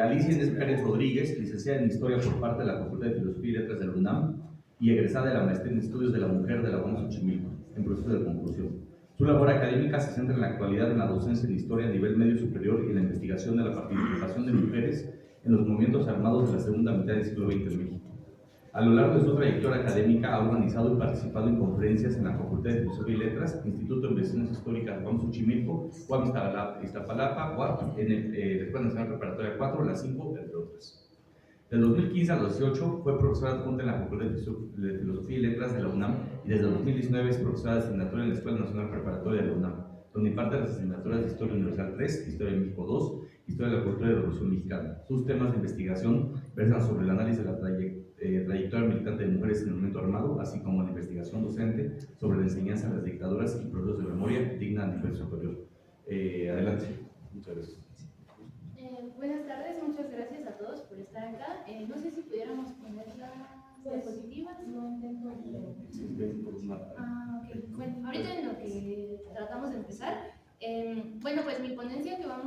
Alicia Inés Pérez Rodríguez, licenciada en Historia por parte de la Facultad de Filosofía y Letras de la UNAM y egresada de la Maestría en Estudios de la Mujer de la UAM Xochimilco, en proceso de conclusión. Su labor académica se centra en la actualidad en la docencia en Historia a nivel medio superior y en la investigación de la participación de mujeres en los movimientos armados de la segunda mitad del siglo XX en México. A lo largo de su trayectoria académica ha organizado y participado en conferencias en la Facultad de Filosofía y Letras, Instituto de Investigaciones Históricas UAM Xochimilco, UAM Iztapalapa, UAM, en la Escuela Nacional Preparatoria 4, la 5, entre otras. Del 2015 al 2018 fue profesora adjunta en la Facultad de Filosofía y Letras de la UNAM y desde 2019 es profesora de asignatura en la Escuela Nacional Preparatoria de la UNAM, donde imparte las asignaturas de Historia Universal 3, Historia de México 2, Historia de la Cultura y la Revolución Mexicana. Sus temas de investigación versan sobre el análisis de la trayectoria militante de mujeres en el movimiento armado, así como la investigación docente sobre la enseñanza de las dictaduras y procesos de memoria digna a nivel superior. Adelante. Muchas gracias. Buenas tardes, muchas gracias a todos por estar acá. No sé si pudiéramos poner las diapositivas. No intento. Ok. Bueno, ahorita en lo que tratamos de empezar. Bueno, pues mi ponencia de la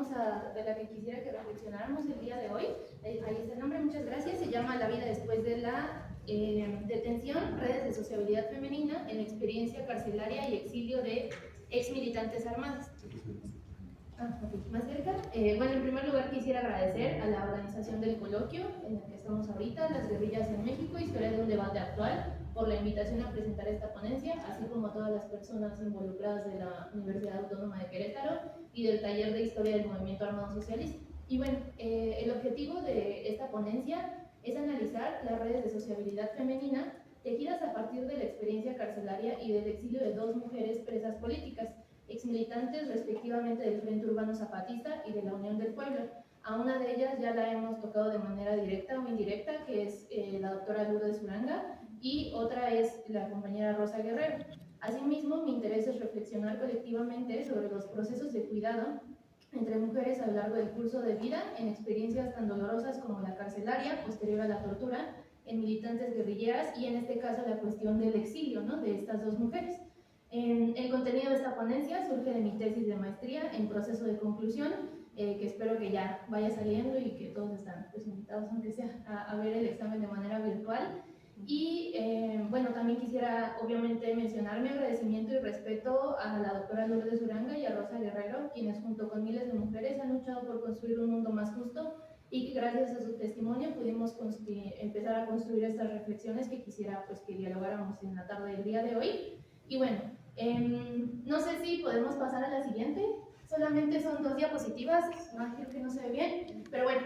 que quisiera que reflexionáramos el día de hoy, ahí está el nombre, muchas gracias, se llama La vida después de la detención, redes de sociabilidad femenina en experiencia carcelaria y exilio de ex militantes armadas. Más cerca. Bueno, en primer lugar quisiera agradecer a la organización del coloquio en el que estamos ahorita, Las guerrillas en México, historia de un debate actual, por la invitación a presentar esta ponencia, así como a todas las personas involucradas de la Universidad Autónoma de Querétaro y del taller de historia del movimiento armado socialista. Y bueno, el objetivo de esta ponencia es analizar las redes de sociabilidad femenina tejidas a partir de la experiencia carcelaria y del exilio de dos mujeres presas políticas, exmilitantes respectivamente del Frente Urbano Zapatista y de la Unión del Pueblo. A una de ellas ya la hemos tocado de manera directa o indirecta, que es la doctora Lourdes Uranga, y otra es la compañera Rosa Guerrero. Asimismo, mi interés es reflexionar colectivamente sobre los procesos de cuidado entre mujeres a lo largo del curso de vida, en experiencias tan dolorosas como la carcelaria, posterior a la tortura, en militantes guerrilleras y en este caso la cuestión del exilio, ¿no?, de estas dos mujeres. El contenido de esta ponencia surge de mi tesis de maestría en proceso de conclusión, que espero que ya vaya saliendo y que todos están pues, invitados, aunque sea a ver el examen de manera virtual. Y bueno, también quisiera obviamente mencionar mi agradecimiento y respeto a la doctora Lourdes Uranga y a Rosa Guerrero, quienes junto con miles de mujeres han luchado por construir un mundo más justo y que gracias a su testimonio pudimos empezar a construir estas reflexiones que quisiera pues, que dialogáramos en la tarde del día de hoy. Y bueno, no sé si podemos pasar a la siguiente. Solamente son 2 diapositivas, creo que no se ve bien, pero bueno,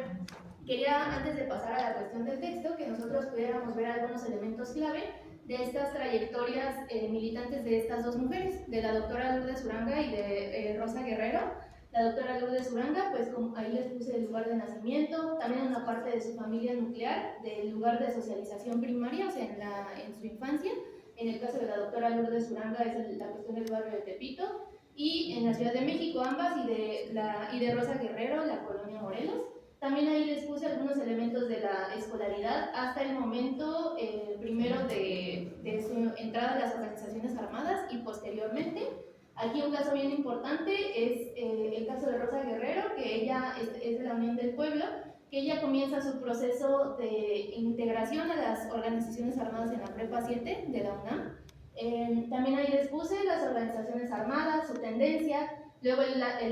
quería antes de pasar a la cuestión del texto que nosotros pudiéramos ver algunos elementos clave de estas trayectorias militantes de estas dos mujeres, de la doctora Lourdes Uranga y de Rosa Guerrero. La doctora Lourdes Uranga, pues como ahí les puse el lugar de nacimiento, también una parte de su familia nuclear, del lugar de socialización primaria, o sea, en su infancia. En el caso de la doctora Lourdes Uranga es la cuestión del barrio de Tepito, y en la Ciudad de México ambas, y de Rosa Guerrero, la colonia Morelos. También ahí les puse algunos elementos de la escolaridad hasta el momento primero de su entrada a las organizaciones armadas y posteriormente. Aquí un caso bien importante es el caso de Rosa Guerrero, que ella es de la Unión del Pueblo, que ella comienza su proceso de integración a las organizaciones armadas en la Prepa 7 de la UNAM. También ahí les puse las organizaciones armadas, su tendencia, luego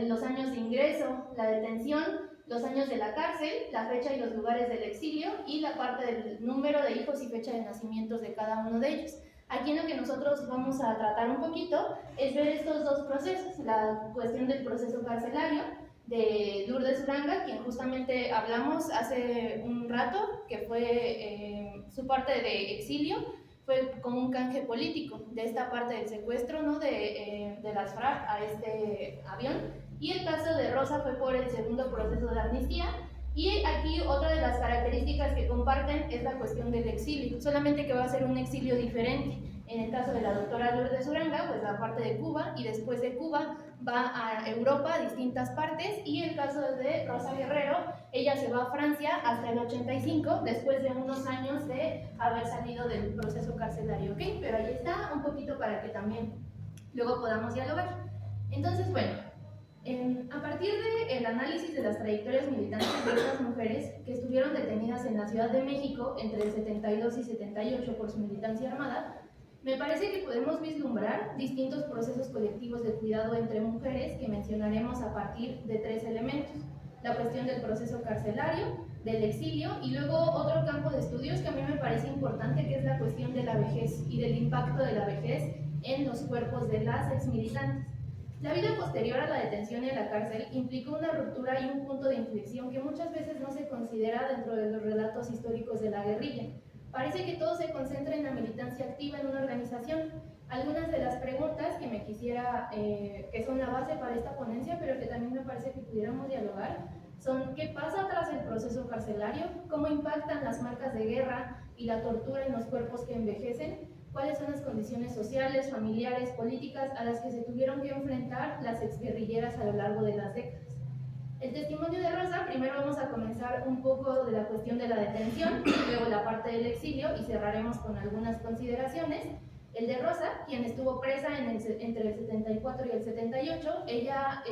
los años de ingreso, la detención, los años de la cárcel, la fecha y los lugares del exilio y la parte del número de hijos y fecha de nacimientos de cada uno de ellos. Aquí lo que nosotros vamos a tratar un poquito es ver estos dos procesos, la cuestión del proceso carcelario de Lourdes Uranga, quien justamente hablamos hace un rato, que fue su parte de exilio, fue como un canje político de esta parte del secuestro, ¿no?, de las FARC a este avión, y el caso de Rosa fue por el segundo proceso de amnistía. Y aquí otra de las características que comparten es la cuestión del exilio, solamente que va a ser un exilio diferente. En el caso de la doctora Lourdes Uranga, pues la parte de Cuba, y después de Cuba va a Europa, a distintas partes, y el caso de Rosa Guerrero, ella se va a Francia hasta el 85, después de unos años de haber salido del proceso carcelario, ¿ok? Pero ahí está un poquito para que también luego podamos dialogar. Entonces, bueno, A partir del análisis de las trayectorias militantes de estas mujeres que estuvieron detenidas en la Ciudad de México entre el 72 y 78 por su militancia armada, me parece que podemos vislumbrar distintos procesos colectivos de cuidado entre mujeres que mencionaremos a partir de 3 elementos: la cuestión del proceso carcelario, del exilio y luego otro campo de estudios que a mí me parece importante, que es la cuestión de la vejez y del impacto de la vejez en los cuerpos de las exmilitantes. La vida posterior a la detención en la cárcel implicó una ruptura y un punto de inflexión que muchas veces no se considera dentro de los relatos históricos de la guerrilla. Parece que todo se concentra en la militancia activa en una organización. Algunas de las preguntas que me quisiera, que son la base para esta ponencia, pero que también me parece que pudiéramos dialogar, son: ¿qué pasa tras el proceso carcelario? ¿Cómo impactan las marcas de guerra y la tortura en los cuerpos que envejecen? ¿Cuáles son las condiciones sociales, familiares, políticas a las que se tuvieron que enfrentar las exguerrilleras a lo largo de las décadas? El testimonio de Rosa, primero vamos a comenzar un poco de la cuestión de la detención, luego la parte del exilio y cerraremos con algunas consideraciones. El de Rosa, quien estuvo presa entre el 74 y el 78, ella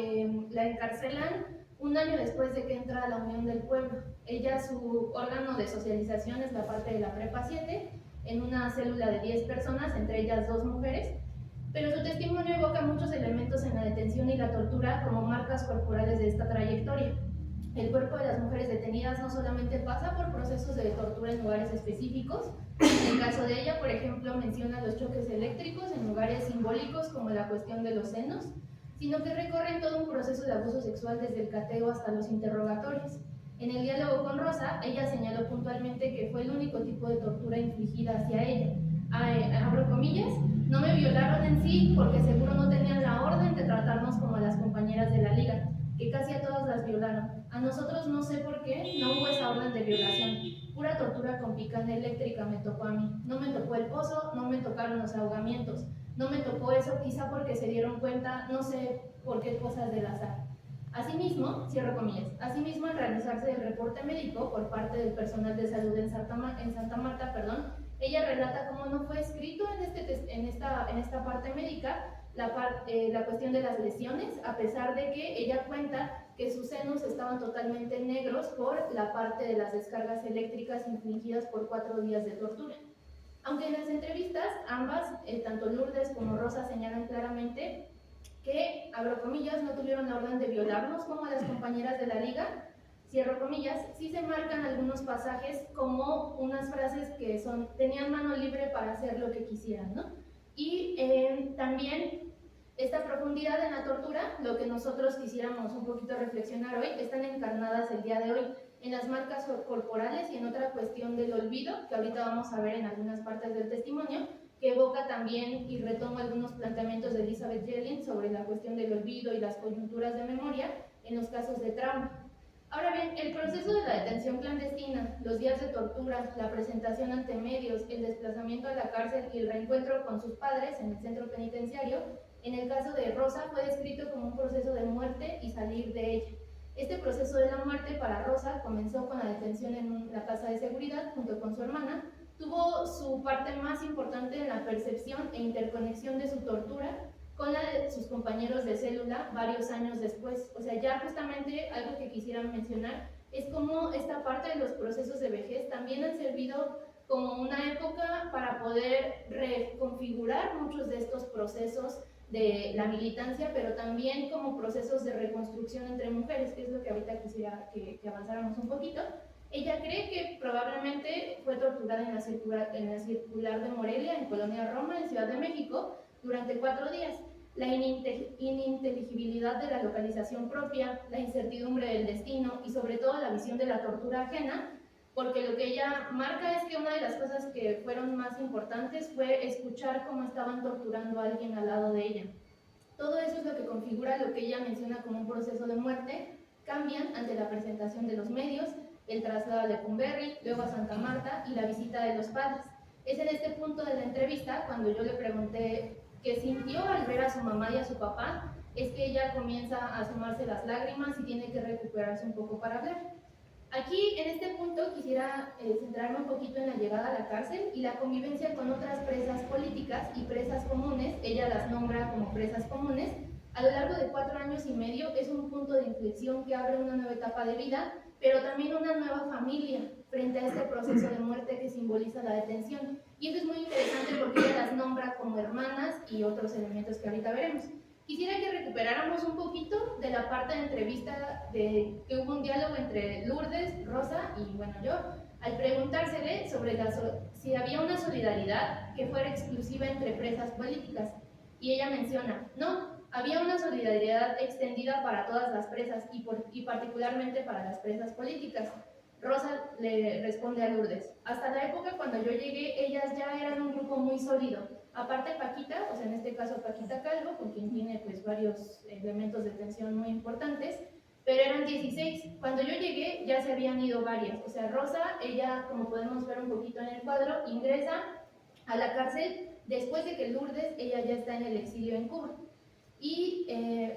la encarcelan un año después de que entra a la Unión del Pueblo. Ella, su órgano de socialización es la parte de la Prepa 7, en una célula de 10 personas, entre ellas 2 mujeres, pero su testimonio evoca muchos elementos en la detención y la tortura como marcas corporales de esta trayectoria. El cuerpo de las mujeres detenidas no solamente pasa por procesos de tortura en lugares específicos. En el caso de ella, por ejemplo, menciona los choques eléctricos en lugares simbólicos como la cuestión de los senos, sino que recorren todo un proceso de abuso sexual desde el cateo hasta los interrogatorios. En el diálogo con Rosa, ella señaló puntualmente que fue el único tipo de tortura infligida hacia ella. Abro comillas: no me violaron en sí porque seguro no tenían la orden de tratarnos como a las compañeras de la liga, que casi a todas las violaron. A nosotros no sé por qué no hubo esa orden de violación. Pura tortura con picana eléctrica me tocó a mí. No me tocó el pozo, no me tocaron los ahogamientos. No me tocó eso, quizá porque se dieron cuenta, no sé por qué cosas del azar. Asimismo, cierro comillas, asimismo, al realizarse el reporte médico por parte del personal de salud en Santa Marta, ella relata cómo no fue escrito en esta parte médica la cuestión de las lesiones, a pesar de que ella cuenta que sus senos estaban totalmente negros por la parte de las descargas eléctricas infligidas por 4 días de tortura. Aunque en las entrevistas ambas, tanto Lourdes como Rosa, señalan claramente que, abro comillas, no tuvieron la orden de violarnos como a las compañeras de la liga, cierro comillas, sí se marcan algunos pasajes como unas frases que son: tenían mano libre para hacer lo que quisieran, ¿no? Y también esta profundidad en la tortura, lo que nosotros quisiéramos un poquito reflexionar hoy, están encarnadas el día de hoy en las marcas corporales y en otra cuestión del olvido, que ahorita vamos a ver en algunas partes del testimonio, que evoca también y retoma algunos planteamientos de Elizabeth Yellin sobre la cuestión del olvido y las coyunturas de memoria en los casos de trauma. Ahora bien, el proceso de la detención clandestina, los días de tortura, la presentación ante medios, el desplazamiento a la cárcel y el reencuentro con sus padres en el centro penitenciario, en el caso de Rosa fue descrito como un proceso de muerte y salir de ella. Este proceso de la muerte para Rosa comenzó con la detención en la casa de seguridad junto con su hermana. Tuvo su parte más importante en la percepción e interconexión de su tortura con la de sus compañeros de célula varios años después. O sea, ya justamente algo que quisiera mencionar es cómo esta parte de los procesos de vejez también han servido como una época para poder reconfigurar muchos de estos procesos de la militancia, pero también como procesos de reconstrucción entre mujeres, que es lo que ahorita quisiera que avanzáramos un poquito. Ella cree que probablemente fue torturada en la circular de Morelia, en Colonia Roma, en Ciudad de México, durante 4 días. La ininteligibilidad de la localización propia, la incertidumbre del destino y sobre todo la visión de la tortura ajena, porque lo que ella marca es que una de las cosas que fueron más importantes fue escuchar cómo estaban torturando a alguien al lado de ella. Todo eso es lo que configura lo que ella menciona como un proceso de muerte. Cambian ante la presentación de los medios, el traslado a Lecumberri, luego a Santa Marta y la visita de los padres. Es en este punto de la entrevista cuando yo le pregunté qué sintió al ver a su mamá y a su papá, es que ella comienza a asomarse las lágrimas y tiene que recuperarse un poco para hablar. Aquí, en este punto, quisiera centrarme un poquito en la llegada a la cárcel y la convivencia con otras presas políticas y presas comunes. Ella las nombra como presas comunes, A lo largo de 4 años y medio es un punto de inflexión que abre una nueva etapa de vida, pero también una nueva familia frente a este proceso de muerte que simboliza la detención. Y eso es muy interesante porque ella las nombra como hermanas y otros elementos que ahorita veremos. Quisiera que recuperáramos un poquito de la parte de entrevista de que hubo un diálogo entre Lourdes, Rosa y bueno, yo, al preguntársele sobre si había una solidaridad que fuera exclusiva entre presas políticas. Y ella menciona, no, había una solidaridad extendida para todas las presas y particularmente para las presas políticas. Rosa le responde a Lourdes, hasta la época cuando yo llegué, ellas ya eran un grupo muy sólido. Aparte Paquita, o sea, en este caso Paquita Calvo, con quien tiene pues varios elementos de tensión muy importantes, pero eran 16. Cuando yo llegué ya se habían ido varias. O sea, Rosa, ella, como podemos ver un poquito en el cuadro, ingresa a la cárcel después de que Lourdes, ella ya está en el exilio en Cuba. Y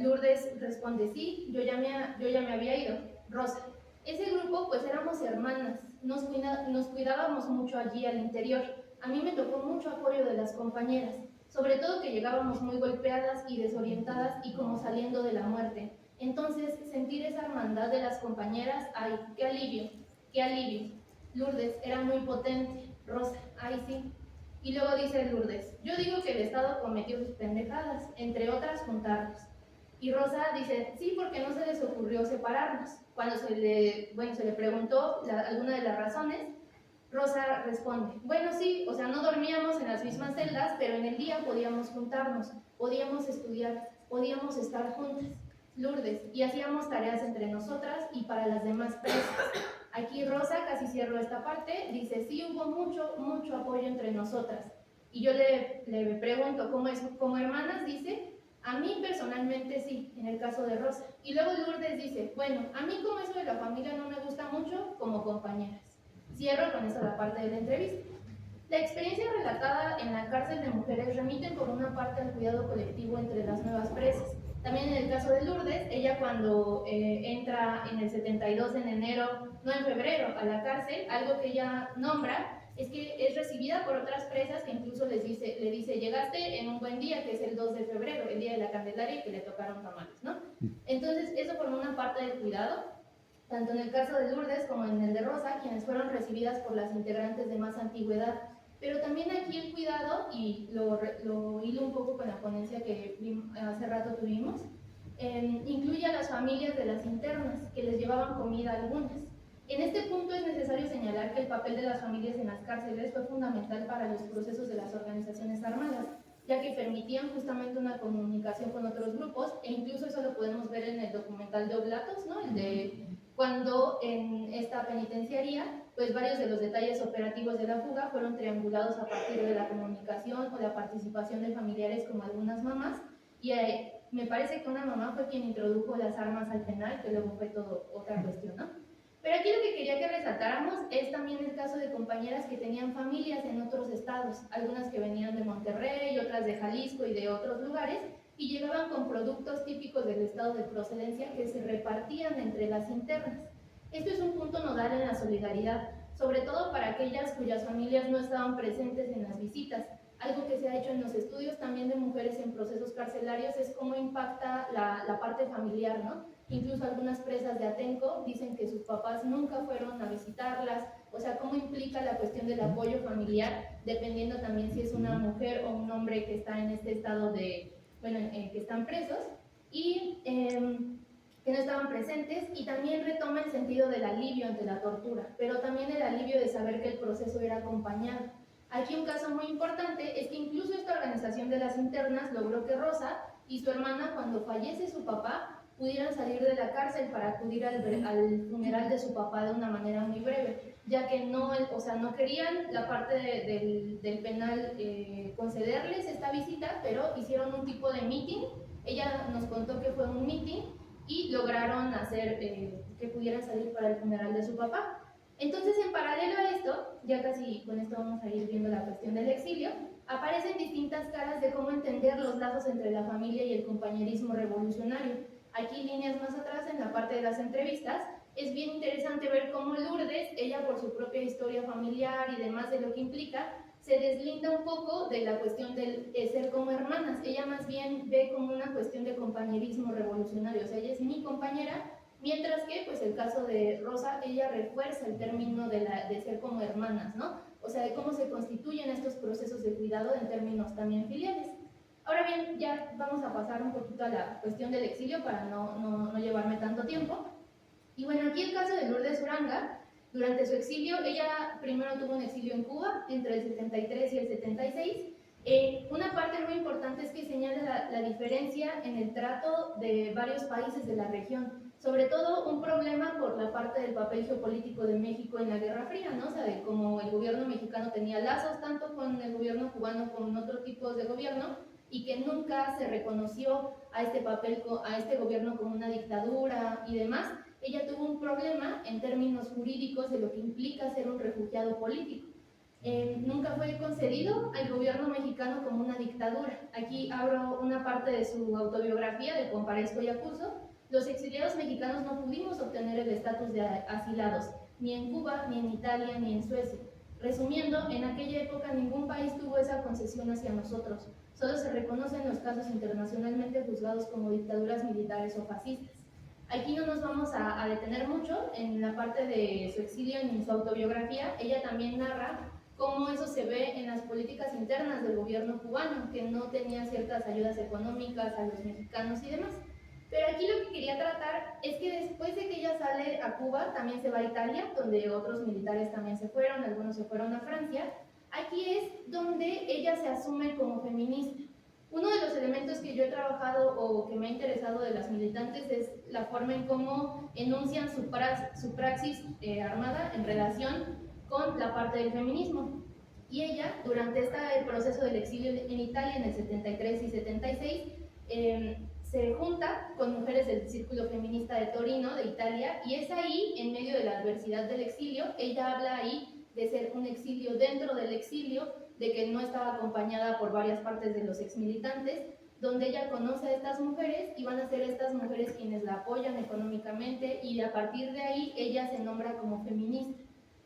Lourdes responde, sí, yo ya me había ido. Rosa, ese grupo pues éramos hermanas, nos cuidábamos mucho allí al interior. A mí me tocó mucho apoyo de las compañeras, sobre todo que llegábamos muy golpeadas y desorientadas y como saliendo de la muerte. Entonces, sentir esa hermandad de las compañeras, ay, qué alivio, qué alivio. Lourdes, era muy potente. Rosa, ay sí. Y luego dice Lourdes, yo digo que el Estado cometió sus pendejadas, entre otras juntarnos. Y Rosa dice, sí, porque no se les ocurrió separarnos. Cuando se le preguntó alguna de las razones, Rosa responde, bueno, sí, o sea, no dormíamos en las mismas celdas, pero en el día podíamos juntarnos, podíamos estudiar, podíamos estar juntas. Lourdes, y hacíamos tareas entre nosotras y para las demás presas. Aquí Rosa, casi cierro esta parte, dice, sí hubo mucho apoyo entre nosotras. Y yo le pregunto, ¿cómo es? Como hermanas, dice, a mí personalmente sí, en el caso de Rosa. Y luego Lourdes dice, bueno, a mí como eso de la familia no me gusta mucho, como compañeras. Cierro con esta la parte de la entrevista. La experiencia relatada en la cárcel de mujeres remite por una parte al cuidado colectivo entre las nuevas presas. También en el caso de Lourdes, ella cuando entra en el 72 en enero, no en febrero, a la cárcel, algo que ella nombra es que es recibida por otras presas que incluso le dice, llegaste en un buen día, que es el 2 de febrero, el día de la Candelaria, y que le tocaron tamales, ¿no? Entonces, eso por una parte del cuidado, tanto en el caso de Lourdes como en el de Rosa, quienes fueron recibidas por las integrantes de más antigüedad. Pero también aquí el cuidado, y lo hilo un poco con la ponencia que hace rato tuvimos, incluye a las familias de las internas, que les llevaban comida a algunas. En este punto es necesario señalar que el papel de las familias en las cárceles fue fundamental para los procesos de las organizaciones armadas, ya que permitían justamente una comunicación con otros grupos, e incluso eso lo podemos ver en el documental de Oblatos, ¿no? El de cuando en esta penitenciaría, pues varios de los detalles operativos de la fuga fueron triangulados a partir de la comunicación o la participación de familiares como algunas mamás, y me parece que una mamá fue quien introdujo las armas al penal, que luego fue todo otra cuestión, ¿no? Pero aquí lo que quería que resaltáramos es también el caso de compañeras que tenían familias en otros estados, algunas que venían de Monterrey, otras de Jalisco y de otros lugares, y llegaban con productos típicos del estado de procedencia que se repartían entre las internas. Esto es un punto nodal en la solidaridad, sobre todo para aquellas cuyas familias no estaban presentes en las visitas. Algo que se ha hecho en los estudios también de mujeres en procesos carcelarios es cómo impacta la parte familiar, ¿no? Incluso algunas presas de Atenco dicen que sus papás nunca fueron a visitarlas, o sea, cómo implica la cuestión del apoyo familiar, dependiendo también si es una mujer o un hombre que está en este estado de, bueno, que están presos, y que no estaban presentes, y también retoma el sentido del alivio ante la tortura, pero también el alivio de saber que el proceso era acompañado. Aquí un caso muy importante es que incluso esta organización de las internas logró que Rosa y su hermana, cuando fallece su papá, pudieran salir de la cárcel para acudir al funeral de su papá de una manera muy breve, ya que no querían la parte del penal concederles esta visita, pero hicieron un tipo de meeting. Ella nos contó que fue un meeting y lograron hacer que pudieran salir para el funeral de su papá. Entonces, en paralelo a esto, ya casi con esto vamos a ir viendo la cuestión del exilio, aparecen distintas caras de cómo entender los lazos entre la familia y el compañerismo revolucionario. Aquí, líneas más atrás, en la parte de las entrevistas, es bien interesante ver cómo Lourdes, ella por su propia historia familiar y demás de lo que implica, se deslinda un poco de la cuestión del ser como hermanas. Ella más bien ve como una cuestión de compañerismo revolucionario, o sea, ella es mi compañera, mientras que, pues, el caso de Rosa, ella refuerza el término de ser como hermanas, ¿no? O sea, de cómo se constituyen estos procesos de cuidado en términos también filiales. Ahora bien, ya vamos a pasar un poquito a la cuestión del exilio para no llevarme tanto tiempo. Y bueno, aquí el caso de Lourdes Uranga, durante su exilio, ella primero tuvo un exilio en Cuba entre el 73 y el 76. Una parte muy importante es que señala la diferencia en el trato de varios países de la región, sobre todo un problema por la parte del papel geopolítico de México en la Guerra Fría, ¿no? O sea, de cómo el gobierno mexicano tenía lazos tanto con el gobierno cubano como con otros tipos de gobierno, y que nunca se reconoció a este papel, a este gobierno como una dictadura y demás. Ella tuvo un problema en términos jurídicos de lo que implica ser un refugiado político. Nunca fue concedido al gobierno mexicano como una dictadura. Aquí abro una parte de su autobiografía de Comparezco y Acuso. Los exiliados mexicanos no pudimos obtener el estatus de asilados, ni en Cuba, ni en Italia, ni en Suecia. Resumiendo, en aquella época ningún país tuvo esa concesión hacia nosotros. Solo se reconocen los casos internacionalmente juzgados como dictaduras militares o fascistas. Aquí no nos vamos a detener mucho en la parte de su exilio en su autobiografía. Ella también narra cómo eso se ve en las políticas internas del gobierno cubano, que no tenía ciertas ayudas económicas a los mexicanos y demás. Pero aquí lo que quería tratar es que después de que ella sale a Cuba, también se va a Italia, donde otros militares también se fueron, algunos se fueron a Francia. Aquí es donde ella se asume como feminista. Uno de los elementos que yo he trabajado o que me ha interesado de las militantes es la forma en cómo enuncian su praxis armada en relación con la parte del feminismo. Y ella, durante este proceso del exilio en Italia en el 73 y 76, se junta con mujeres del Círculo Feminista de Torino, de Italia, y es ahí, en medio de la adversidad del exilio, ella habla ahí de ser un exilio dentro del exilio, de que no estaba acompañada por varias partes de los exmilitantes, donde ella conoce a estas mujeres y van a ser estas mujeres quienes la apoyan económicamente, y a partir de ahí ella se nombra como feminista,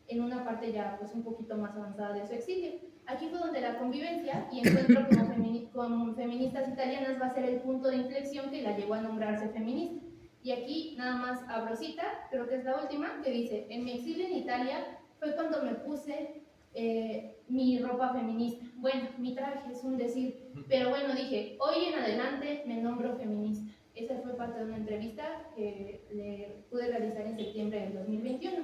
en una parte ya pues un poquito más avanzada de su exilio. Aquí fue donde la convivencia y encuentro con feministas italianas va a ser el punto de inflexión que la llevó a nombrarse feminista. Y aquí nada más abro cita, creo que es la última, que dice: en mi exilio en Italia fue cuando me puse mi ropa feminista. Bueno, mi traje es un decir, pero bueno, dije, hoy en adelante me nombro feminista. Esa fue parte de una entrevista que le pude realizar en septiembre del 2021.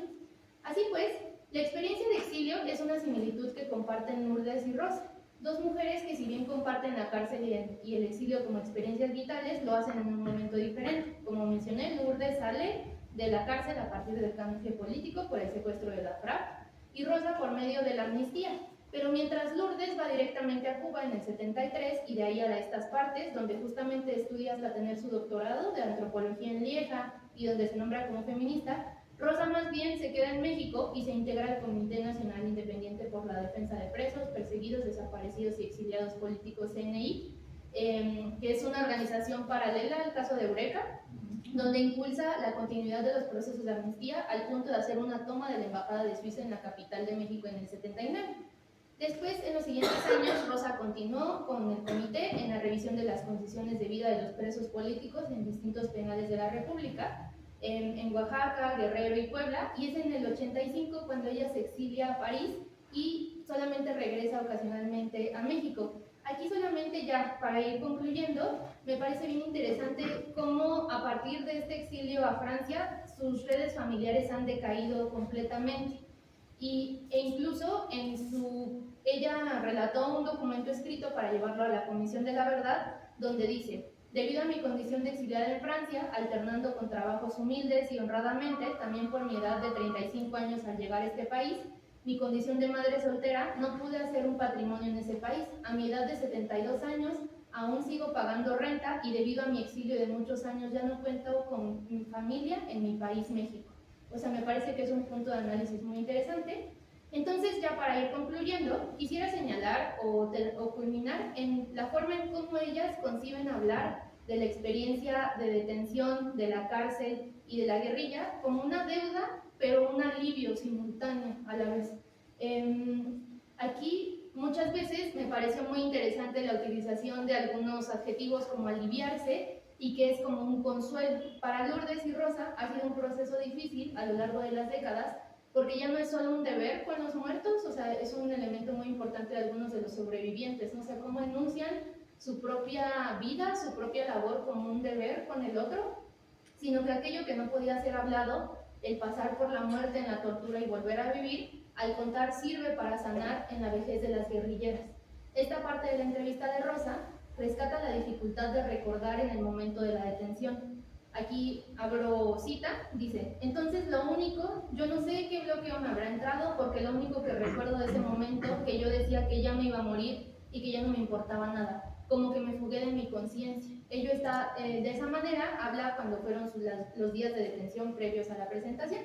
Así pues, la experiencia de exilio es una similitud que comparten Lourdes y Rosa, dos mujeres que, si bien comparten la cárcel y el exilio como experiencias vitales, lo hacen en un momento diferente. Como mencioné, Lourdes sale de la cárcel a partir del canje político por el secuestro de la FRAP, y Rosa por medio de la amnistía. Pero mientras Lourdes va directamente a Cuba en el 73 y de ahí a estas partes, donde justamente estudia hasta tener su doctorado de antropología en Lieja y donde se nombra como feminista, Rosa más bien se queda en México y se integra al Comité Nacional Independiente por la Defensa de Presos, Perseguidos, Desaparecidos y Exiliados Políticos, CNI, que es una organización paralela al caso de Eureka, donde impulsa la continuidad de los procesos de amnistía al punto de hacer una toma de la Embajada de Suiza en la capital de México en el 79. Después, en los siguientes años, Rosa continuó con el comité en la revisión de las condiciones de vida de los presos políticos en distintos penales de la República, en Oaxaca, Guerrero y Puebla, y es en el 85 cuando ella se exilia a París y solamente regresa ocasionalmente a México. Aquí solamente ya para ir concluyendo, me parece bien interesante cómo a partir de este exilio a Francia, sus redes familiares han decaído completamente. E incluso ella relató un documento escrito para llevarlo a la Comisión de la Verdad, donde dice: debido a mi condición de exiliada en Francia, alternando con trabajos humildes y honradamente, también por mi edad de 35 años al llegar a este país, mi condición de madre soltera, no pude hacer un patrimonio en ese país. A mi edad de 72 años, aún sigo pagando renta y debido a mi exilio de muchos años ya no cuento con mi familia en mi país, México. O sea, me parece que es un punto de análisis muy interesante. Entonces, ya para ir concluyendo, quisiera señalar o culminar en la forma en cómo ellas conciben hablar de la experiencia de detención, de la cárcel y de la guerrilla como una deuda, pero un alivio simultáneo a la vez. Aquí Lourdes me pareció muy interesante la utilización de algunos adjetivos como aliviarse y que es como un consuelo. Para Lourdes y Rosa ha sido un proceso difícil a lo largo de las décadas porque ya no es solo un deber con los muertos, o sea, es un elemento muy importante de algunos de los sobrevivientes, ¿no? O sea, cómo enuncian su propia vida, su propia labor como un deber con el otro, sino que aquello que no podía ser hablado, el pasar por la muerte en la tortura y volver a vivir, al contar sirve para sanar en la vejez de las guerrilleras. Esta parte de la entrevista de Rosa rescata la dificultad de recordar en el momento de la detención. Aquí abro cita, dice: entonces lo único, yo no sé qué bloqueo me habrá entrado, porque lo único que recuerdo de ese momento, que yo decía que ya me iba a morir y que ya no me importaba nada, como que me fugué de mi conciencia. Ello está, de esa manera, habla cuando fueron los días de detención previos a la presentación.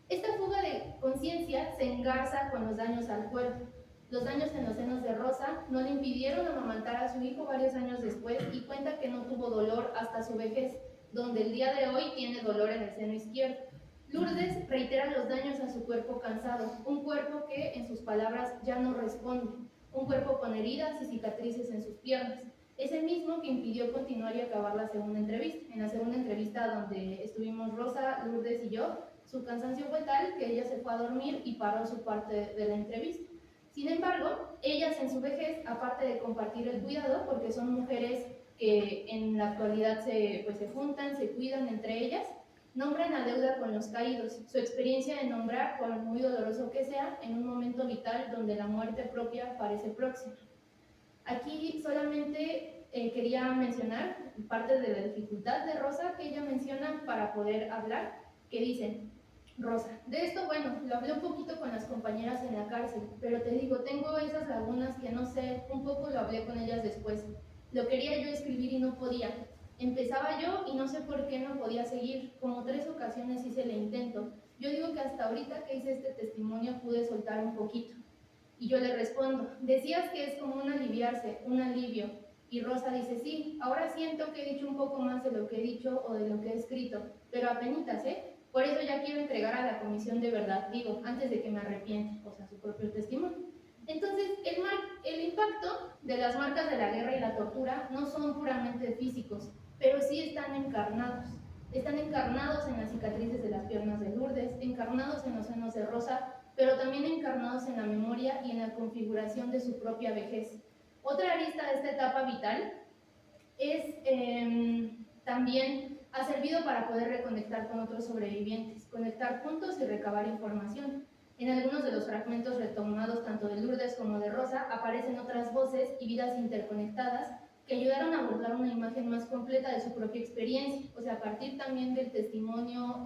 Esta fuga de conciencia se engarza con los daños al cuerpo. Los daños en los senos de Rosa no le impidieron amamantar a su hijo varios años después y cuenta que no tuvo dolor hasta su vejez, donde el día de hoy tiene dolor en el seno izquierdo. Lourdes reitera los daños a su cuerpo cansado, un cuerpo que, en sus palabras, ya no responde, un cuerpo con heridas y cicatrices en sus piernas. Es el mismo que impidió continuar y acabar la segunda entrevista. En la segunda entrevista donde estuvimos Rosa, Lourdes y yo, su cansancio fue tal que ella se fue a dormir y paró su parte de la entrevista. Sin embargo, ellas en su vejez, aparte de compartir el cuidado, porque son mujeres que en la actualidad se juntan, se cuidan entre ellas, nombran a deuda con los caídos, su experiencia de nombrar, por muy doloroso que sea, en un momento vital donde la muerte propia parece próxima. Aquí solamente quería mencionar parte de la dificultad de Rosa que ella menciona para poder hablar, que dicen: Rosa, de esto, bueno, lo hablé un poquito con las compañeras en la cárcel, pero te digo, tengo esas lagunas que no sé, un poco lo hablé con ellas después. Lo quería yo escribir y no podía. Empezaba yo y no sé por qué no podía seguir. Como 3 ocasiones hice el intento. Yo digo que hasta ahorita que hice este testimonio pude soltar un poquito. Y yo le respondo: decías que es como un aliviarse, un alivio. Y Rosa dice: sí, ahora siento que he dicho un poco más de lo que he dicho o de lo que he escrito, pero apenitas, ¿eh? Por eso ya quiero entregar a la comisión de verdad, digo, antes de que me arrepiente, o sea, su propio testimonio. Entonces, el impacto de las marcas de la guerra y la tortura no son puramente físicos, pero sí están encarnados. Están encarnados en las cicatrices de las piernas de Lourdes, encarnados en los senos de Rosa, pero también encarnados en la memoria y en la configuración de su propia vejez. Otra arista de esta etapa vital es también ha servido para poder reconectar con otros sobrevivientes, conectar puntos y recabar información. En algunos de los fragmentos retomados tanto de Lourdes como de Rosa aparecen otras voces y vidas interconectadas que ayudaron a abordar una imagen más completa de su propia experiencia. O sea, a partir también del testimonio,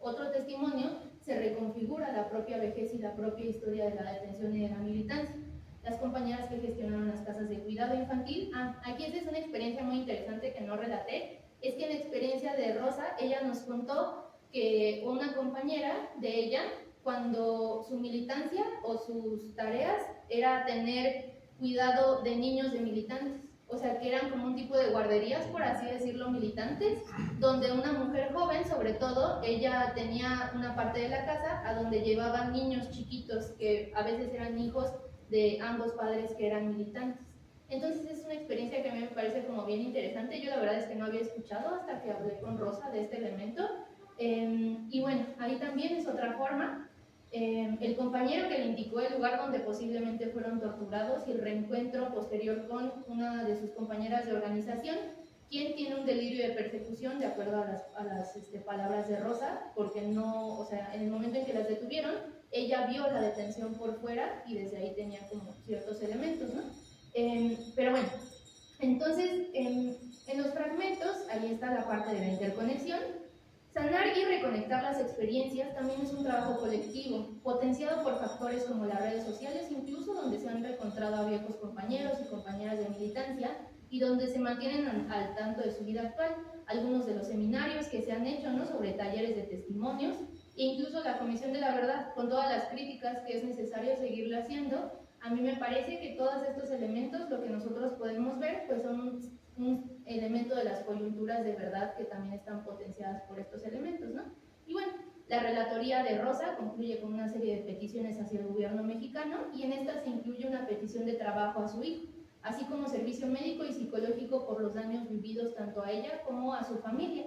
otro testimonio, se reconfigura la propia vejez y la propia historia de la detención y de la militancia. Las compañeras que gestionaron las casas de cuidado infantil, aquí esta es una experiencia muy interesante que no relaté, es que en la experiencia de Rosa, ella nos contó que una compañera de ella, cuando su militancia o sus tareas era tener cuidado de niños de militantes, o sea, que eran como un tipo de guarderías, por así decirlo, militantes, donde una mujer joven, sobre todo, ella tenía una parte de la casa a donde llevaban niños chiquitos que a veces eran hijos de ambos padres que eran militantes. Entonces es una experiencia que a mí me parece como bien interesante. Yo la verdad es que no había escuchado hasta que hablé con Rosa de este elemento. Y bueno, ahí también es otra forma. El compañero que le indicó el lugar donde posiblemente fueron torturados y el reencuentro posterior con una de sus compañeras de organización, quien tiene un delirio de persecución, de acuerdo a las palabras de Rosa, porque no, o sea, en el momento en que las detuvieron, ella vio la detención por fuera y desde ahí tenía como ciertos elementos, ¿no? Pero bueno, entonces en los fragmentos, ahí está la parte de la interconexión. Sanar y reconectar las experiencias también es un trabajo colectivo, potenciado por factores como las redes sociales, incluso donde se han reencontrado a viejos compañeros y compañeras de militancia y donde se mantienen al tanto de su vida actual. Algunos de los seminarios que se han hecho, ¿no?, sobre talleres de testimonios, e incluso la Comisión de la Verdad, con todas las críticas que es necesario seguirle haciendo. A mí me parece que todos estos elementos, lo que nosotros podemos ver, pues son un elemento de las coyunturas de verdad que también están potenciadas por estos elementos, ¿no? Y bueno, La relatoría de Rosa concluye con una serie de peticiones hacia el gobierno mexicano y en esta se incluye una petición de trabajo a su hijo, así como servicio médico y psicológico por los daños vividos tanto a ella como a su familia.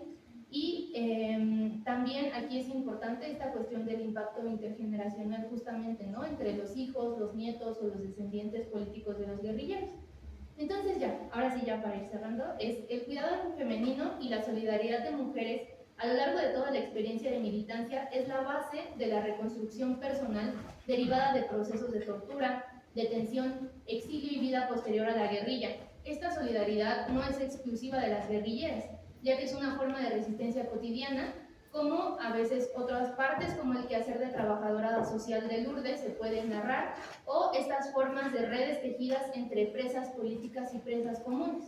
Y también aquí es importante esta cuestión del impacto intergeneracional justamente, ¿no? Entre los hijos, los nietos o los descendientes políticos de los guerrilleros. Entonces ya, ahora sí ya para ir cerrando, es el cuidado femenino y la solidaridad de mujeres a lo largo de toda la experiencia de militancia es la base de la reconstrucción personal derivada de procesos de tortura, detención, exilio y vida posterior a la guerrilla. Esta solidaridad no es exclusiva de las guerrilleras, ya que es una forma de resistencia cotidiana, como a veces otras partes, como el quehacer de trabajadora social de Lourdes, se pueden narrar, o estas formas de redes tejidas entre presas políticas y presas comunes.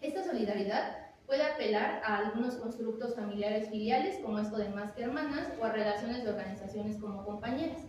Esta solidaridad puede apelar a algunos constructos familiares filiales, como esto de más que hermanas, o a relaciones de organizaciones como compañeras.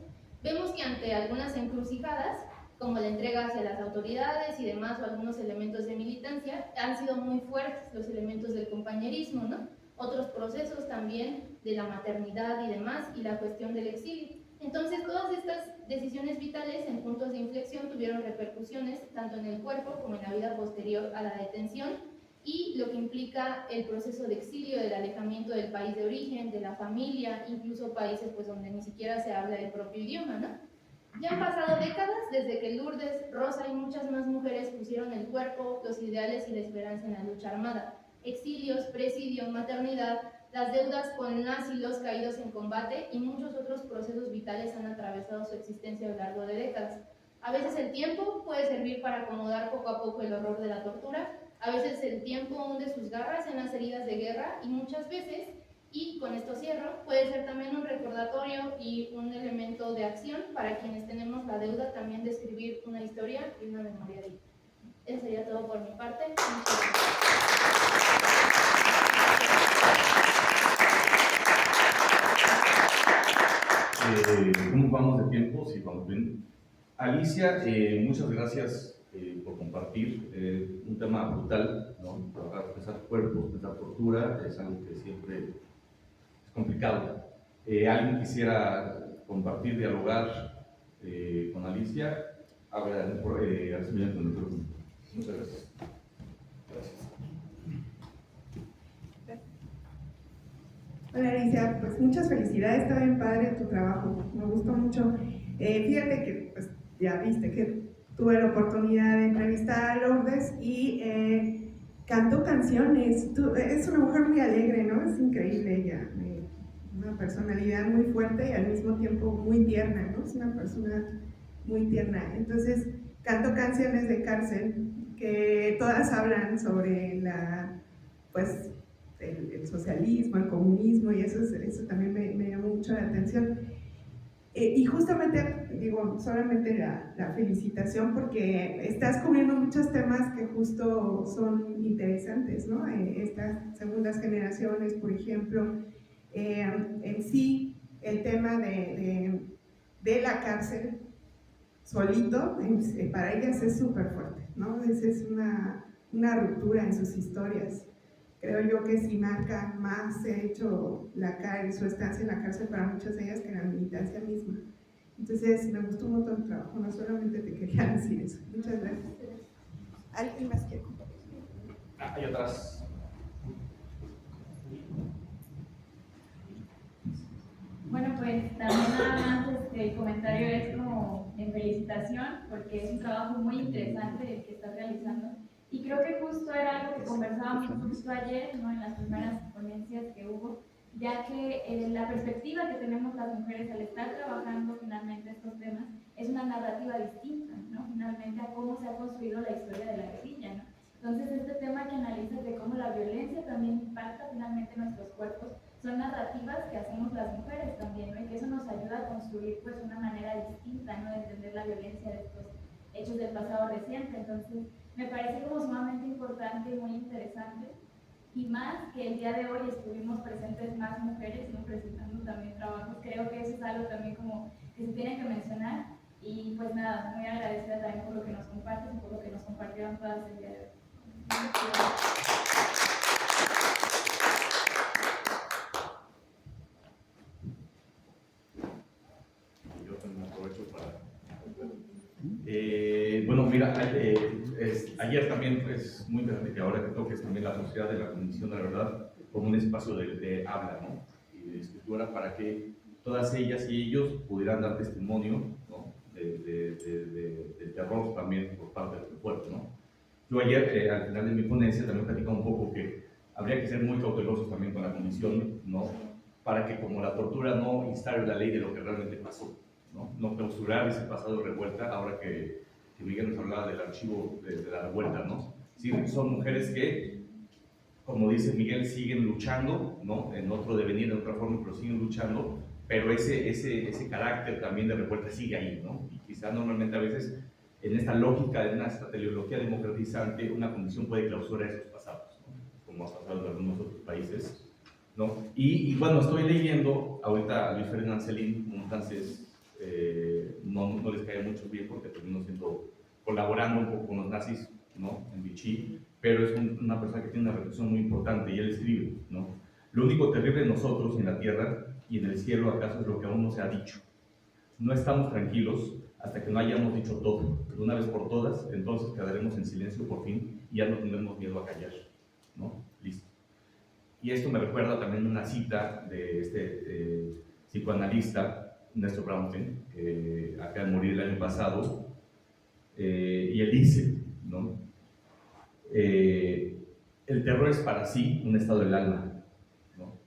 Vemos que ante algunas encrucijadas, como la entrega hacia las autoridades y demás, o algunos elementos de militancia, han sido muy fuertes los elementos del compañerismo, ¿no? Otros procesos también de la maternidad y demás, y la cuestión del exilio. Entonces, todas estas decisiones vitales en puntos de inflexión tuvieron repercusiones tanto en el cuerpo como en la vida posterior a la detención, y lo que implica el proceso de exilio, del alejamiento del país de origen, de la familia, incluso países pues donde ni siquiera se habla el propio idioma, ¿no? Ya han pasado décadas desde que Lourdes, Rosa y muchas más mujeres pusieron el cuerpo, los ideales y la esperanza en la lucha armada. Exilios, presidio, maternidad, las deudas con las y los caídos en combate y muchos otros procesos vitales han atravesado su existencia a lo largo de décadas. A veces el tiempo puede servir para acomodar poco a poco el horror de la tortura, a veces el tiempo hunde sus garras en las heridas de guerra y muchas veces, y con esto cierro, puede ser también un recordatorio y un elemento de acción para quienes tenemos la deuda también de escribir una historia y una memoria digna. Eso sería todo por mi parte. ¿Cómo vamos de tiempo? Sí, vamos bien. Alicia, muchas gracias por compartir un tema brutal, ¿no? Pensar cuerpos, pensar tortura, es algo que siempre es complicado. ¿Alguien quisiera compartir, dialogar con Alicia? A ver, muchas gracias. Gracias. Hola Alicia, pues muchas felicidades, está bien padre tu trabajo, me gustó mucho. Fíjate que pues, ya viste que tuve la oportunidad de entrevistar a Lourdes y cantó canciones. Es una mujer muy alegre, ¿no? Es increíble ella, una personalidad muy fuerte y al mismo tiempo muy tierna, ¿no? Es una persona muy tierna. Entonces cantó canciones de cárcel que todas hablan sobre pues el socialismo, el comunismo, y eso también me llamó mucho la atención. Y justamente, digo, solamente la felicitación porque estás cubriendo muchos temas que justo son interesantes, ¿no? Estas segundas generaciones, por ejemplo, en sí, el tema de la cárcel solito, para ellas es súper fuerte, ¿no? Es una ruptura en sus historias. Creo yo que sí marca más, de hecho, su estancia en la cárcel para muchas de ellas que la militancia misma. Entonces, me gustó un montón tu trabajo, no solamente te quería decir eso. Muchas gracias. ¿Alguien más quiere compartir? Hay otras. Bueno, pues también nada más el comentario es como en felicitación, porque es un trabajo muy interesante el que estás realizando. Y creo que justo era algo que conversábamos justo ayer, ¿no? En las primeras ponencias que hubo, ya que la perspectiva que tenemos las mujeres al estar trabajando finalmente estos temas es una narrativa distinta, ¿no? Finalmente a cómo se ha construido la historia de la guerrilla, ¿no? Entonces este tema que analizas de cómo la violencia también impacta finalmente nuestros cuerpos, son narrativas que hacemos las mujeres también, ¿no? Y que eso nos ayuda a construir pues una manera distinta, ¿no? De entender la violencia de estos hechos del pasado reciente. Entonces me parece como sumamente importante y muy interesante, y más que el día de hoy estuvimos presentes más mujeres, ¿no? Presentando también trabajos. Creo que eso es algo también como que se tiene que mencionar. Y pues nada, muy agradecida también por lo que nos compartes y por lo que nos compartieron todas el día de hoy. mira, ayer también es muy interesante que ahora que toques también la posibilidad de la Comisión de la Verdad como un espacio de habla, ¿no? Y de escritura para que todas ellas y ellos pudieran dar testimonio, ¿no? Del terror también por parte del cuerpo, ¿no? Yo ayer, al final de mi ponencia, también platicaba un poco que habría que ser muy cautelosos también con la Comisión, ¿no? Para que como la tortura no instale la ley de lo que realmente pasó, ¿no? No clausurar ese pasado de revuelta, ahora que Miguel nos hablaba del archivo de la revuelta, ¿no? Sí, son mujeres que, como dice Miguel, siguen luchando, ¿no? En otro devenir, en otra forma, pero siguen luchando, pero ese carácter también de revuelta sigue ahí, ¿no? Y quizá normalmente a veces, en esta lógica de una teleología democratizante, una comisión puede clausurar esos pasados, ¿no? Como ha pasado en algunos otros países, ¿no? Y bueno, estoy leyendo ahorita a Luis Ferdinand Céline, un francés, no les cae mucho bien porque terminó colaborando un poco con los nazis, ¿no? En Vichy, pero es una persona que tiene una reflexión muy importante y él escribe, ¿no? Lo único terrible en nosotros, en la tierra y en el cielo, acaso es lo que aún no se ha dicho. No estamos tranquilos hasta que no hayamos dicho todo. De una vez por todas, entonces quedaremos en silencio por fin y ya no tendremos miedo a callar, ¿no? Listo. Y esto me recuerda también una cita de este psicoanalista, Néstor Brownstein, que acaba de morir el año pasado, y él dice, ¿no? El terror es para sí un estado del alma, ¿no?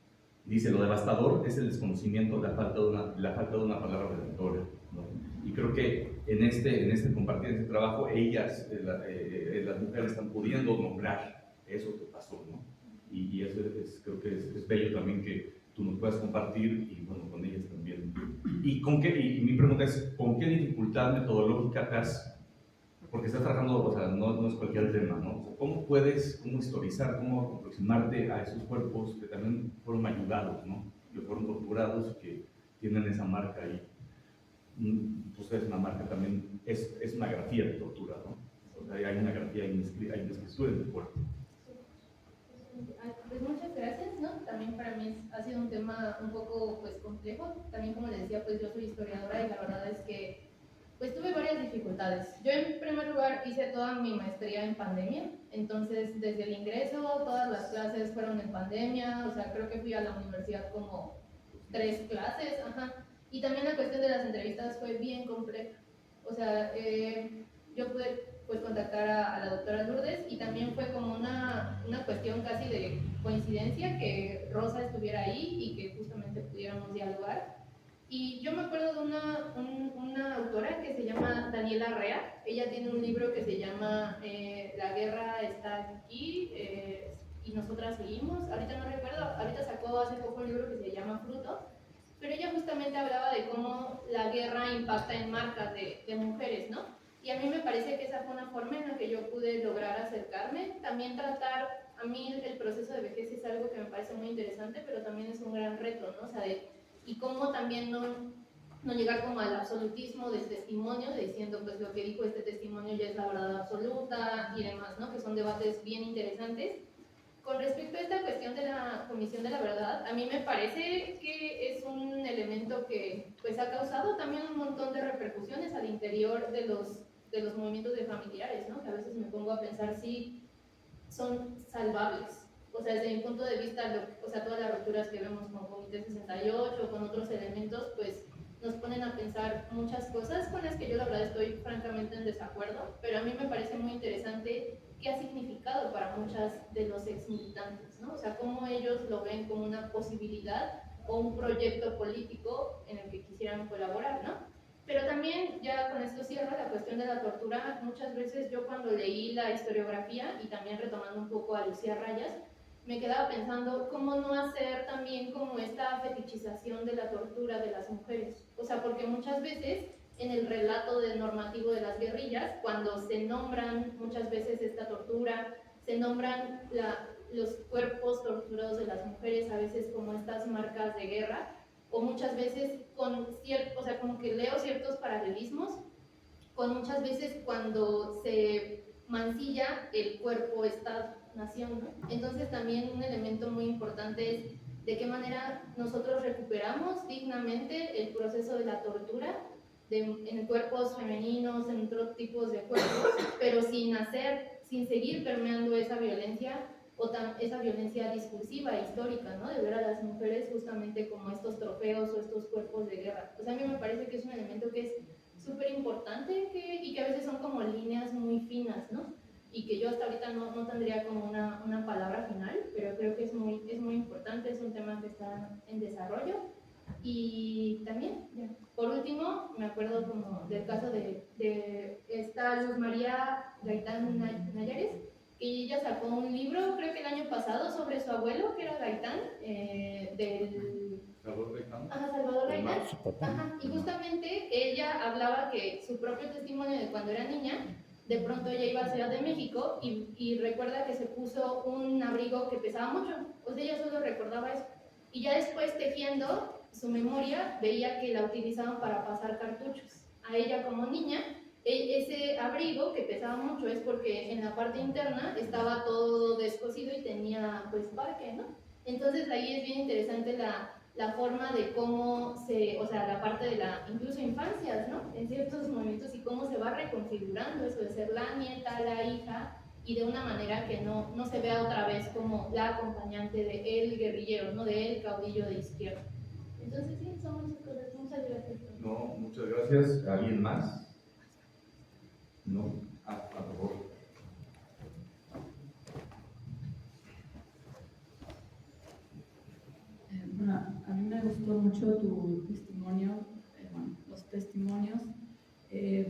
Dice, lo devastador es el desconocimiento, la falta de una palabra redentora, ¿no? Y creo que en este compartir este trabajo, ellas, las mujeres, están pudiendo nombrar eso que pasó, ¿no? Y eso creo que es bello también que tú nos puedas compartir y bueno, con ellas también. Y mi pregunta es, ¿con qué dificultad metodológica te has, porque estás trabajando, o sea, no es cualquier tema, ¿no? O sea, ¿cómo historizar, cómo aproximarte a esos cuerpos que también fueron ayudados, ¿no? Que fueron torturados y que tienen esa marca ahí? Pues es una marca también, es una grafía de tortura, ¿no? O sea, hay una grafía, hay una escritura en el cuerpo. Pues muchas gracias, ¿no? También para mí ha sido un tema un poco pues complejo. También como les decía, pues yo soy historiadora y la verdad es que pues tuve varias dificultades. Yo en primer lugar hice toda mi maestría en pandemia, entonces desde el ingreso todas las clases fueron en pandemia, o sea, creo que fui a la universidad como 3 clases, ajá. Y también la cuestión de las entrevistas fue bien compleja. O sea, yo pude pues contactar a la doctora Lourdes y también fue como una cuestión casi de coincidencia que Rosa estuviera ahí y que justamente pudiéramos dialogar. Y yo me acuerdo de una autora que se llama Daniela Rea. Ella tiene un libro que se llama La guerra está aquí y nosotras seguimos. Ahorita no recuerdo, ahorita sacó hace poco un libro que se llama Fruto. Pero ella justamente hablaba de cómo la guerra impacta en marcas de mujeres, ¿no? Y a mí me parece que esa fue una forma en la que yo pude lograr acercarme. También tratar, a mí el proceso de vejez es algo que me parece muy interesante, pero también es un gran reto, ¿no? O sea, y cómo también no llegar como al absolutismo del testimonio, diciendo pues lo que dijo este testimonio ya es la verdad absoluta y demás, ¿no? Que son debates bien interesantes. Con respecto a esta cuestión de la Comisión de la Verdad, a mí me parece que es un elemento que pues ha causado también un montón de repercusiones al interior de los movimientos de familiares, ¿no? Que a veces me pongo a pensar si son salvables. O sea, desde mi punto de vista, o sea, todas las rupturas que vemos con Comité 68, con otros elementos, pues nos ponen a pensar muchas cosas con las que yo la verdad estoy francamente en desacuerdo, pero a mí me parece muy interesante qué ha significado para muchas de los exmilitantes, ¿no? O sea, cómo ellos lo ven como una posibilidad o un proyecto político en el que quisieran colaborar, ¿no? Pero también, ya con esto cierro, la cuestión de la tortura. Muchas veces yo cuando leí la historiografía, y también retomando un poco a Lucía Rayas, me quedaba pensando cómo no hacer también como esta fetichización de la tortura de las mujeres. O sea, porque muchas veces en el relato normativo de las guerrillas, cuando se nombran muchas veces esta tortura, se nombran los cuerpos torturados de las mujeres a veces como estas marcas de guerra, o muchas veces o sea, como que leo ciertos paralelismos con muchas veces cuando se mancilla el cuerpo, Estado, nación, ¿no? Entonces también un elemento muy importante es de qué manera nosotros recuperamos dignamente el proceso de la tortura en cuerpos femeninos, en otros tipos de cuerpos, pero sin seguir permeando esa violencia esa violencia discursiva, histórica, ¿no? De ver a las mujeres justamente como estos trofeos o estos cuerpos de guerra. O sea, a mí me parece que es un elemento que es súper importante y que a veces son como líneas muy finas, ¿no? Y que yo hasta ahorita no tendría como una palabra final, pero creo que es muy importante, es un tema que está en desarrollo. Y también, por último, me acuerdo como del caso de esta Luz María Gaitán Nayares, que ella sacó un libro, creo que el año pasado, sobre su abuelo, que era Gaitán, del... Salvador Gaitán. Ajá, Salvador Gaitán. Ajá, y justamente ella hablaba que su propio testimonio de cuando era niña, de pronto ella iba a Ciudad de México y recuerda que se puso un abrigo que pesaba mucho, o sea, ella solo recordaba eso. Y ya después, tejiendo su memoria, veía que la utilizaban para pasar cartuchos. A ella como niña, ese abrigo que pesaba mucho es porque en la parte interna estaba todo descosido y tenía pues parque, ¿no? Entonces ahí es bien interesante la forma de cómo o sea, la parte de incluso infancias, ¿no? En ciertos momentos y cómo se va reconfigurando eso de ser la nieta, la hija, y de una manera que no se vea otra vez como la acompañante de el guerrillero, ¿no? De el caudillo de izquierda. Entonces sí, son muchas cosas. Muchas gracias. No, muchas gracias. ¿Alguien más? No, por favor. Bueno, a mí me gustó mucho tu testimonio, bueno, los testimonios,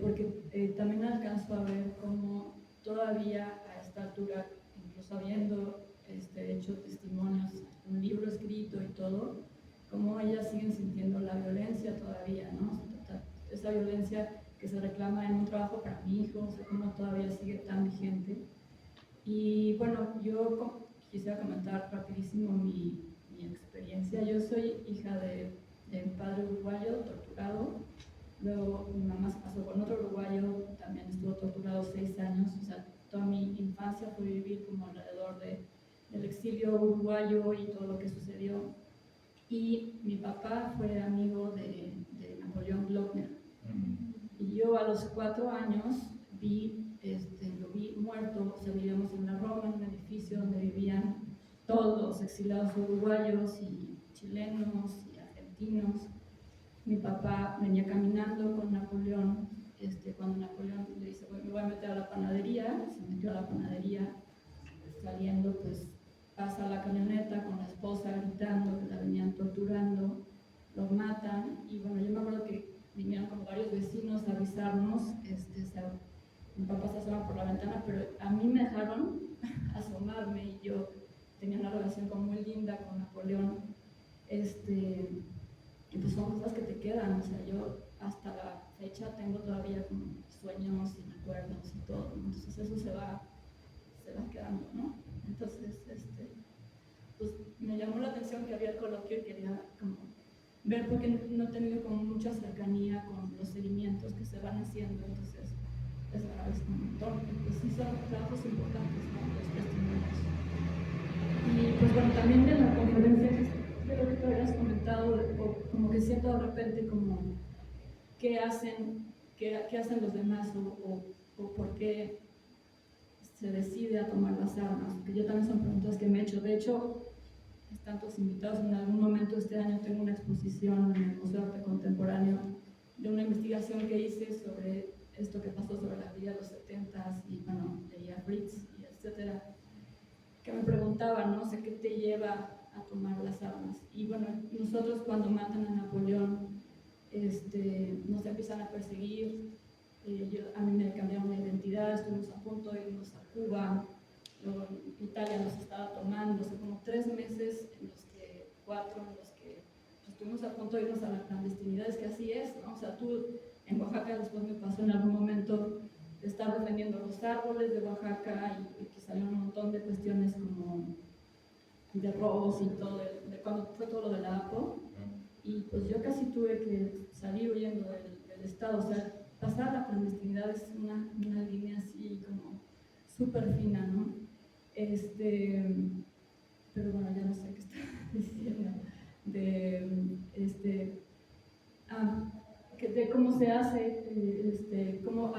porque también alcanzo a ver cómo todavía a esta altura, incluso habiendo hecho testimonios, un libro escrito y todo, cómo ellas siguen sintiendo la violencia todavía, ¿no? Esa violencia que se reclama en un trabajo para mi hijo, o sea, cómo todavía sigue tan vigente. Y bueno, yo quisiera comentar rapidísimo mi experiencia. Yo soy hija de un padre uruguayo torturado, luego mi mamá se casó con otro uruguayo, también estuvo torturado 6 años, o sea, toda mi infancia fue vivir como alrededor del exilio uruguayo y todo lo que sucedió. Y mi papá fue amigo de Napoleón Glockner. Y yo a los 4 años lo vi muerto, o sea, vivíamos en la Roma, en un edificio donde vivían todos los exiliados uruguayos y chilenos y argentinos. Mi papá venía caminando con Napoleón, cuando Napoleón le dice, bueno, me voy a meter a la panadería, se metió a la panadería, saliendo pues pasa la camioneta con la esposa gritando, que la venían torturando, lo matan, y bueno, yo me acuerdo que vinieron como varios vecinos a avisarnos, mi papá se asoma por la ventana, pero a mí me dejaron asomarme y yo tenía una relación como muy linda con Napoleón, y pues son cosas que te quedan, o sea, yo hasta la fecha tengo todavía como sueños y recuerdos y todo, entonces eso se va quedando, ¿no? Entonces, pues me llamó la atención que había el coloquio y quería como ver, porque no he tenido como mucha cercanía con los seguimientos que se van haciendo, entonces les agradezco un montón, pues sí son trabajos importantes, ¿no? Los testimonios. Y pues bueno, también de la conferencia, de lo que tú habías comentado, como que siento de repente como qué hacen los demás o por qué se decide a tomar las armas, que yo también son preguntas que me he hecho. De hecho, están todos invitados, en algún momento este año tengo una exposición en el Museo de Arte Contemporáneo de una investigación que hice sobre esto que pasó sobre la vida de los 70s y bueno, leía Fritz y etcétera, que me preguntaban, no sé, ¿qué te lleva a tomar las armas? Y bueno, nosotros cuando matan a Napoleón, nos empiezan a perseguir, a mí me cambiaron la identidad, estuvimos a punto de irnos a Cuba, luego Italia nos estaba tomando, o sea, como 3 meses, 4 en los que pues, estuvimos a punto de irnos a la clandestinidad. Es que así es, ¿no? O sea, tú en Oaxaca, después me pasó en algún momento de estar defendiendo los árboles de Oaxaca y que salieron un montón de cuestiones como de robos y todo, de cuando fue todo lo de la APO, y pues yo casi tuve que salir huyendo del estado, o sea, pasar a la clandestinidad es una línea así como súper fina, ¿no? Pero bueno, ya no sé qué estaba diciendo. de cómo se hace, cómo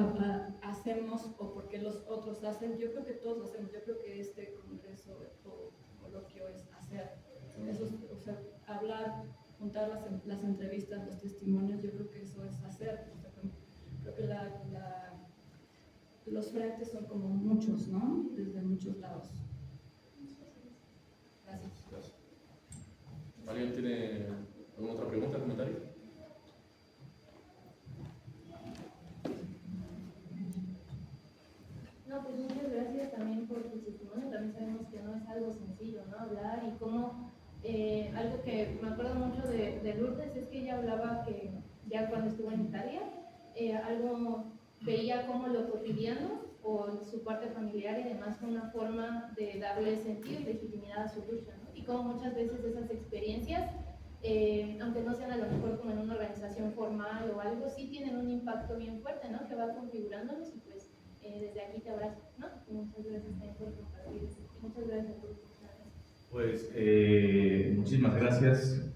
hacemos o por qué los otros hacen. Yo creo que todos hacemos. Yo creo que este congreso o coloquio es hacer. Eso es, o sea, hablar, juntar las entrevistas, los testimonios, yo creo que eso es hacer. O sea, creo que los frentes son como muchos, ¿no? Desde muchos lados. Gracias. Gracias. ¿Alguien tiene alguna otra pregunta, comentario? No, pues muchas gracias también por tu testimonio. También sabemos que no es algo sencillo, ¿no? Hablar y cómo, algo que me acuerdo mucho de Lourdes es que ella hablaba que ya cuando estuvo en Italia, algo veía como lo cotidiano o su parte familiar y demás fue una forma de darle sentido y legitimidad a su lucha, ¿no? Y como muchas veces esas experiencias, aunque no sean a lo mejor como en una organización formal o algo, sí tienen un impacto bien fuerte, ¿no? Que va configurándonos y pues desde aquí te abrazo, ¿no? Y muchas gracias también por compartir. Muchas gracias a todos. Pues muchísimas gracias.